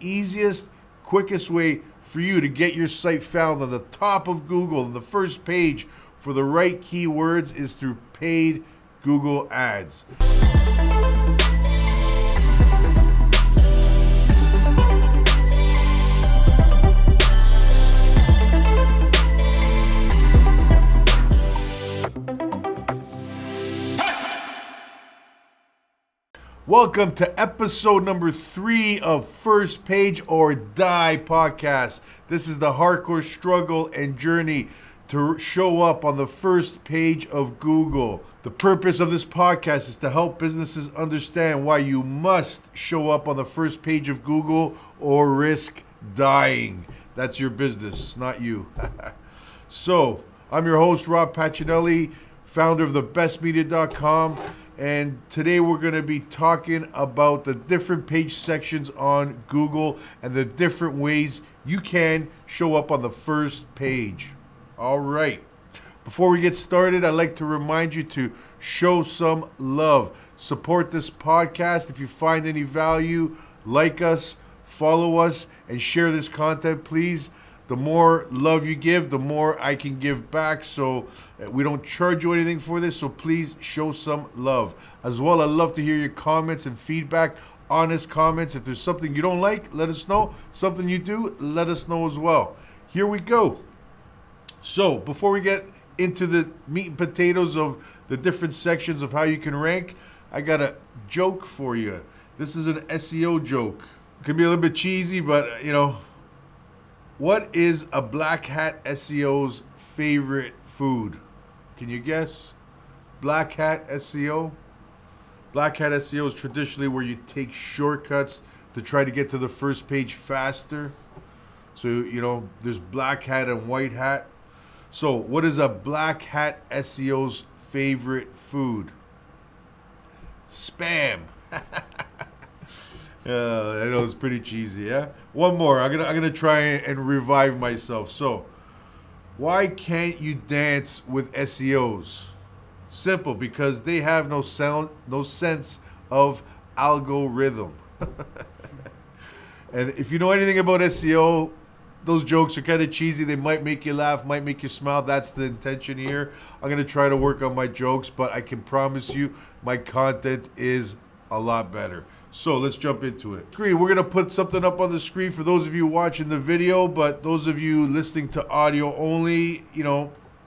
easiest, quickest way for you to get your site found on the top of Google, on the first page for the right keywords, is through paid Google Ads. Welcome to episode number 3 of First Page or Die podcast. This is the hardcore struggle and journey to show up on the first page of Google. The purpose of this podcast is to help businesses understand why you must show up on the first page of Google or risk dying. That's your business, not you. So, I'm your host, Rob Pacinelli, founder of thebestmedia.com. And today we're going to be talking about the different page sections on Google and the different ways you can show up on the first page. All right. Before we get started, I'd like to remind you to show some love. Support this podcast. If you find any value, like us, follow us, and share this content, please. The more love you give, the more I can give back. So we don't charge you anything for this, so please show some love. As well, I'd love to hear your comments and feedback, honest comments. If there's something you don't like, let us know. Something you do, let us know as well. Here we go. So before we get into the meat and potatoes of the different sections of how you can rank, I got a joke for you. This is an SEO joke. It could be a little bit cheesy, but what is a black hat SEO's favorite food? Can you guess? Black hat SEO? Black hat SEO is traditionally where you take shortcuts to try to get to the first page faster. So, there's black hat and white hat. So, what is a black hat SEO's favorite food? Spam. I know it's pretty cheesy, yeah? One more. I'm gonna try and revive myself. So, why can't you dance with SEOs? Simple, because they have no sense of algorithm. And if you know anything about SEO, those jokes are kind of cheesy. They might make you laugh, might make you smile. That's the intention here. I'm gonna try to work on my jokes, but I can promise you my content is a lot better. So let's jump into it. We're going to put something up on the screen for those of you watching the video, but those of you listening to audio only,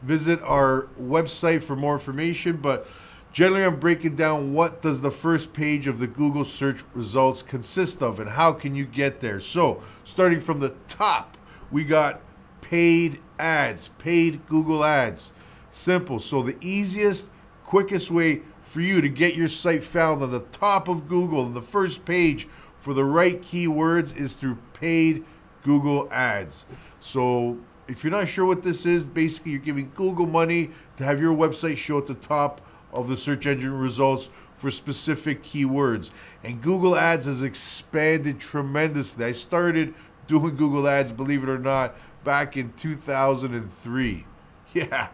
visit our website for more information. But generally, I'm breaking down what does the first page of the Google search results consist of and how can you get there. So starting from the top, we got paid ads, paid Google ads. Simple. So the easiest, quickest way for you to get your site found on the top of Google, on the first page for the right keywords, is through paid Google Ads. So if you're not sure what this is, basically you're giving Google money to have your website show at the top of the search engine results for specific keywords. And Google Ads has expanded tremendously. I started doing Google Ads, believe it or not, back in 2003. Yeah.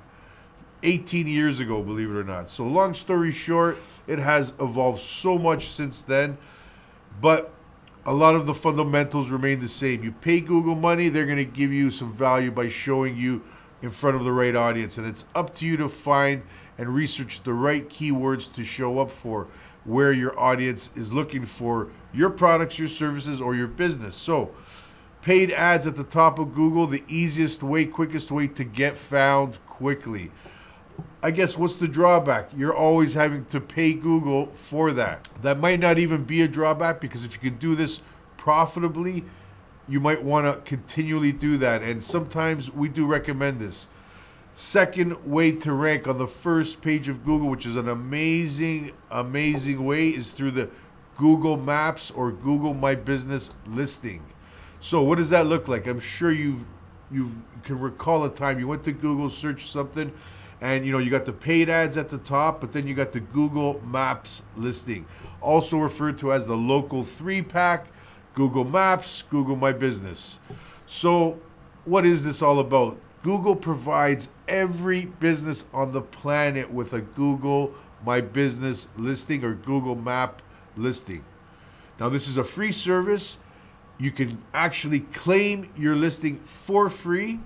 18 years ago, believe it or not. So long story short, it has evolved so much since then, but a lot of the fundamentals remain the same. You pay Google money, they're going to give you some value by showing you in front of the right audience, and it's up to you to find and research the right keywords to show up for where your audience is looking for your products, your services, or your business. So paid ads at the top of Google, the easiest way, quickest way to get found quickly. I guess what's the drawback? You're always having to pay Google for that. That might not even be a drawback, because if you can do this profitably, you might want to continually do that. And sometimes we do recommend this. Second way to rank on the first page of Google, which is an amazing way, is through the Google Maps or Google My Business listing. So what does that look like? I'm sure you can recall a time you went to Google, searched something, and you got the paid ads at the top, but then you got the Google Maps listing, also referred to as the local 3-pack, Google Maps, Google My Business. So what is this all about? Google provides every business on the planet with a Google My Business listing or Google Map listing. Now, this is a free service, You can actually claim your listing for free,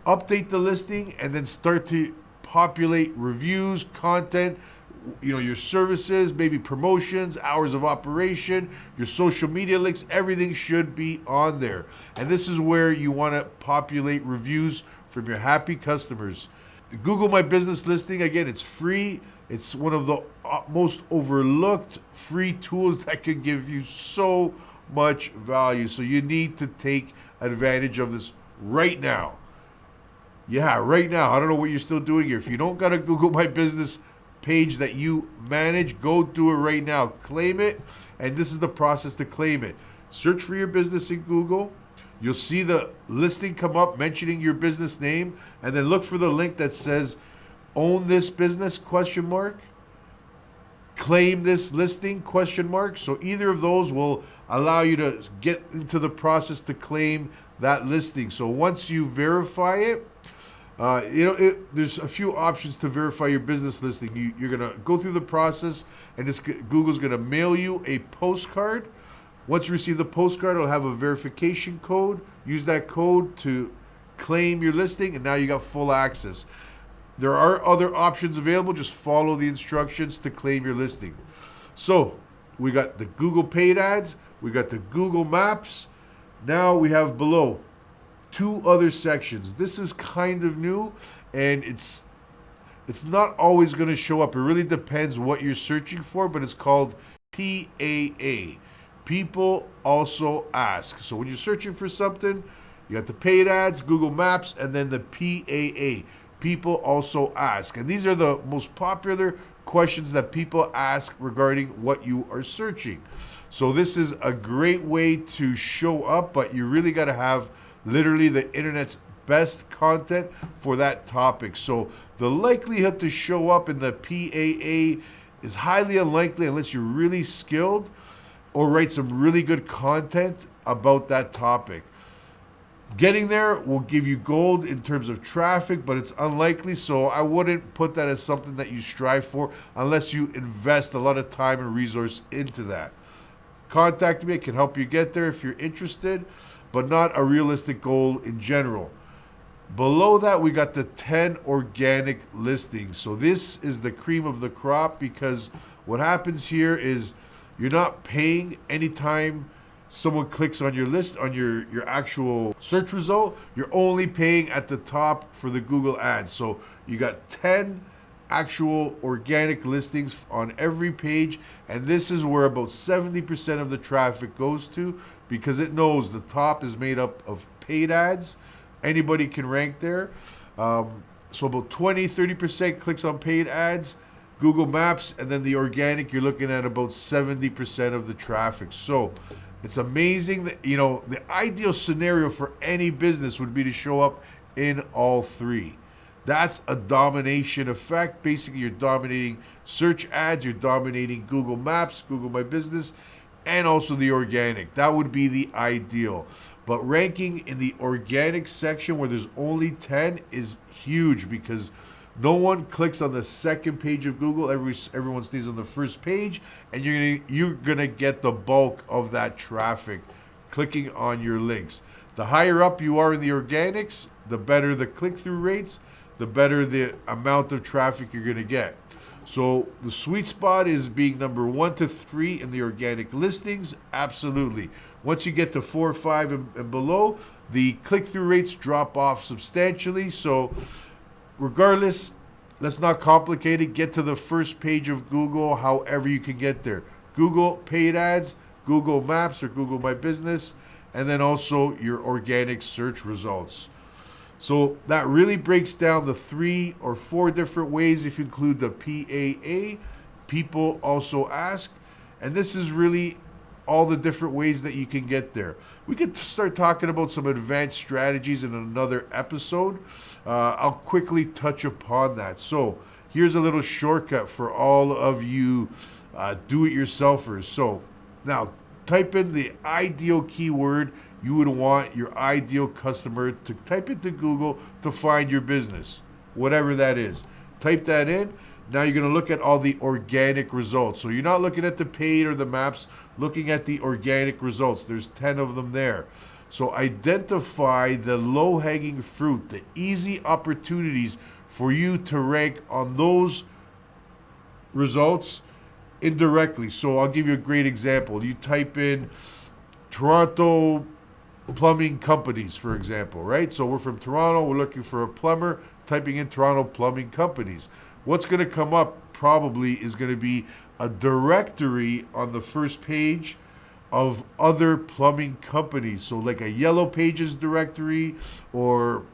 update the listing, and then start to populate reviews, content, your services, maybe promotions, hours of operation, your social media links. Everything should be on there. And this is where you want to populate reviews from your happy customers. Google My Business listing, again, it's free. It's one of the most overlooked free tools that can give you so much value. So you need to take advantage of this right now. Yeah, right now. I don't know what you're still doing here. If you don't got a Google My Business page that you manage, go do it right now. Claim it, and this is the process to claim it. Search for your business in Google. You'll see the listing come up mentioning your business name, and then look for the link that says own this business ? Claim this listing ? So either of those will allow you to get into the process to claim that listing. So once you verify it, there's a few options to verify your business listing. You're gonna go through the process, and Google's gonna mail you a postcard. Once you receive the postcard, it'll have a verification code. Use that code to claim your listing, and now you got full access. There are other options available. Just follow the instructions to claim your listing. So we got the Google paid ads. We got the Google Maps. Now we have below 2 other sections. This is kind of new, and it's not always going to show up. It really depends what you're searching for, but it's called PAA. People also ask. So when you're searching for something, you got the paid ads, Google Maps, and then the PAA. People also ask. And these are the most popular questions that people ask regarding what you are searching. So this is a great way to show up, but you really got to have literally the internet's best content for that topic. So the likelihood to show up in the PAA is highly unlikely unless you're really skilled or write some really good content about that topic. Getting there will give you gold in terms of traffic, but it's unlikely, so I wouldn't put that as something that you strive for unless you invest a lot of time and resource into that. Contact me. I can help you get there if you're interested, but not a realistic goal in general. Below that, we got the 10 organic listings. So this is the cream of the crop, because what happens here is you're not paying anytime someone clicks on your list, on your actual search result. You're only paying at the top for the Google ads. So you got 10 actual organic listings on every page, and this is where about 70% of the traffic goes to, because it knows the top is made up of paid ads. Anybody can rank there. So about 20-30% clicks on paid ads, Google Maps, and then the organic, you're looking at about 70% of the traffic. So it's amazing that, the ideal scenario for any business would be to show up in all 3. That's a domination effect. Basically, you're dominating search ads, you're dominating Google Maps, Google My Business, and also the organic. That would be the ideal. But ranking in the organic section where there's only 10 is huge, because no one clicks on the second page of Google. Everyone stays on the first page, and you're gonna get the bulk of that traffic clicking on your links. The higher up you are in the organics, the better the click-through rates, the better the amount of traffic you're gonna get. So the sweet spot is being number 1 to 3 in the organic listings. Absolutely. Once you get to 4 or 5 and below, the click-through rates drop off substantially. So regardless, let's not complicate it. Get to the first page of Google however you can get there. Google paid ads, Google Maps or Google My Business, and then also your organic search results. So that really breaks down the 3 or 4 different ways if you include the PAA. People also ask. And this is really all the different ways that you can get there. We could start talking about some advanced strategies in another episode. I'll quickly touch upon that. So here's a little shortcut for all of you do-it-yourselfers. So now type in the ideal keyword you would want your ideal customer to type into Google to find your business, whatever that is. Type that in. Now you're going to look at all the organic results. So you're not looking at the paid or the maps, looking at the organic results. There's 10 of them there. So identify the low-hanging fruit, the easy opportunities for you to rank on those results indirectly. So I'll give you a great example. You type in Toronto plumbing companies, for example, right? So we're from Toronto, we're looking for a plumber, typing in Toronto plumbing companies. What's going to come up probably is going to be a directory on the first page of other plumbing companies. So like a Yellow Pages directory or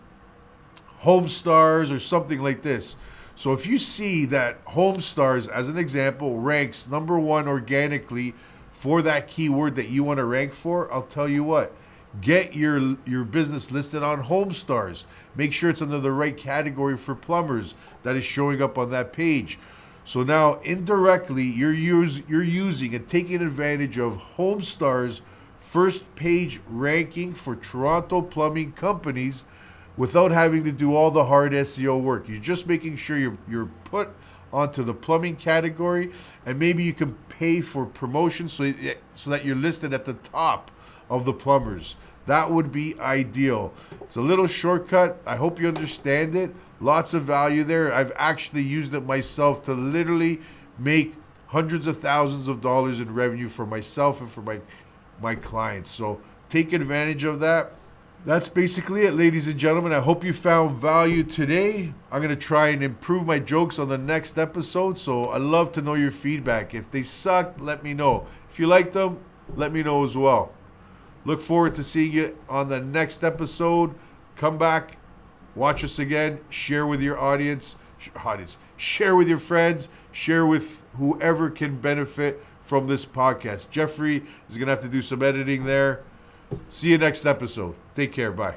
HomeStars or something like this. So if you see that HomeStars, as an example, ranks number 1 organically for that keyword that you want to rank for, I'll tell you what, get your business listed on HomeStars. Make sure it's under the right category for plumbers that is showing up on that page. So now indirectly, you're using and taking advantage of HomeStars' first page ranking for Toronto plumbing companies without having to do all the hard SEO work. You're just making sure you're put onto the plumbing category, and maybe you can pay for promotion so that you're listed at the top of the plumbers. That would be ideal. It's a little shortcut. I hope you understand it. Lots of value there. I've actually used it myself to literally make hundreds of thousands of dollars in revenue for myself and for my clients. So take advantage of that. That's basically it, ladies and gentlemen. I hope you found value today. I'm going to try and improve my jokes on the next episode, so I'd love to know your feedback. If they suck, let me know. If you like them, let me know as well. Look forward to seeing you on the next episode. Come back, watch us again, share with your audience, share with your friends, share with whoever can benefit from this podcast. Jeffrey is going to have to do some editing there. See you next episode. Take care. Bye.